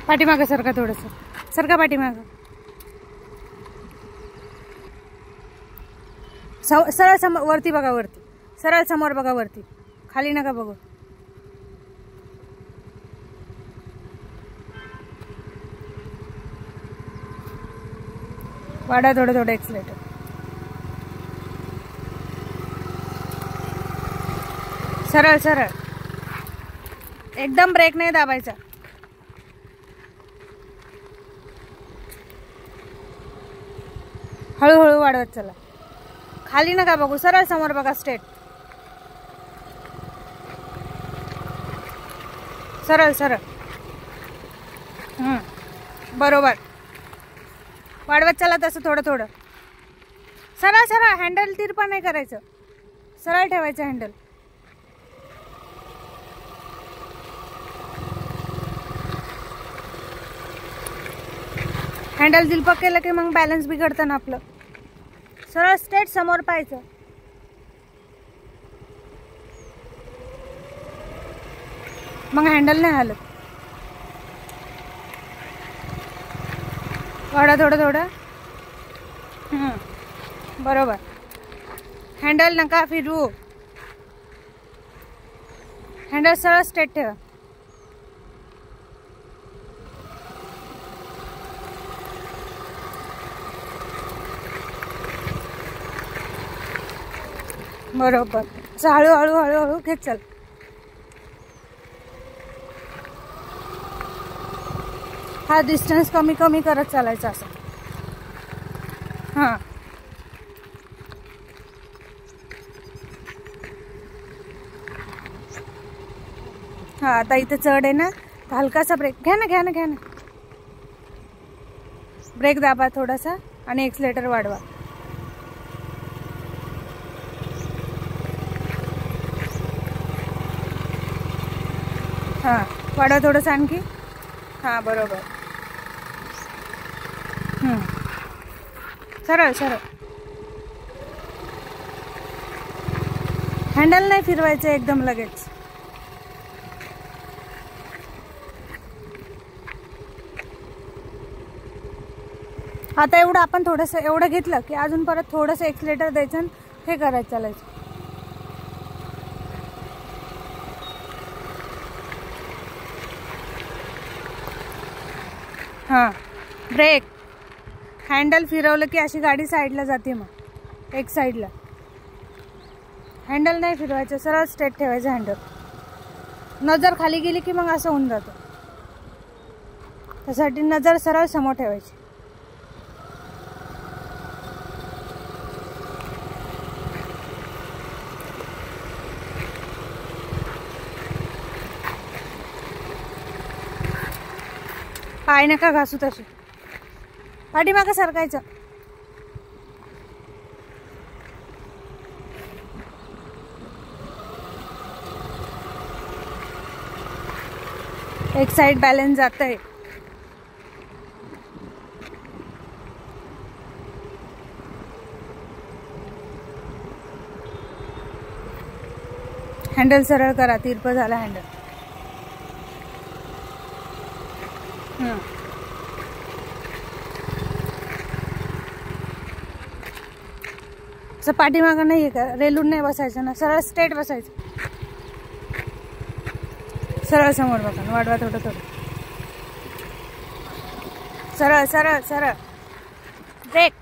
पाठीमागं सरका, थोडंसं सरका पाठीमागं. सरळ समोर वरती बघा, वरती सरळ समोर बघा, वरती खाली नका बघू. वाढा थोडं थोडं एक्सलेटर. सरळ सरळ, एकदम ब्रेक नाही दाबायचा. हळूहळू वाढवत चला, खाली नका बघू, सरळ समोर बघा, स्ट्रेट सरळ सरळ. बरोबर, वाढवत चला तसं थोडं थोडं. सरळ सरळ, हँडल तिरपा नाही करायचं, सरळ ठेवायचं हँडल. हँडल दिलपक केलं की मग बॅलन्स बिघडतं ना आपलं. सरळ स्ट्रेट समोर पाहायचं. मग हँडल नाही हलत. वाढा थोडं थोडं. बरोबर, हँडल नका फिरवू, हँडल सरळ स्ट्रेट ठेवा. बरोबर, असं हळूहळू हळूहळू घेत चल. हा डिस्टन्स कमी कमी करत चालायचा असं. हां, हां आता इथं चढ आहे ना, तर हलकासा ब्रेक घ्या ना, घ्या ना, घ्या ना. ब्रेक दाबा थोडासा आणि एक्सलेटर वाढवा. हां, वाढवा थोडंसं आणखी. हां बरोबर. सरळ सरळ, हँडल नाही फिरवायचं एकदम लगेच. आता एवढं आपण थोडंसं एवढं घेतलं की अजून परत थोडंसं एक्सलेटर द्यायचं आणि हे करायचं, चालायचं. हां, ब्रेक, हँडल फिरवलं की अशी गाडी साईडला जाते. मग एक साईडला हँडल नाही फिरवायचं, सरळ स्ट्रेट ठेवायचं हँडल. नजर खाली गेली की मग असं होऊन जातं. त्यासाठी नजर सरळ समोर ठेवायची. पाय नका घासू तसे, पाठीमागं सरकायचं. एक साइड बॅलन्स जात आहे. हँडल सरळ करा, तिरपं झाला हँडल. असं पाठीमागं नाही का, रेलून नाही बसायचं ना, सरळ स्ट्रेट बसायचं. सरळ समोर बघा, वाढवा थोडं थोडं. सरळ सरळ सरळ, ब्रेक.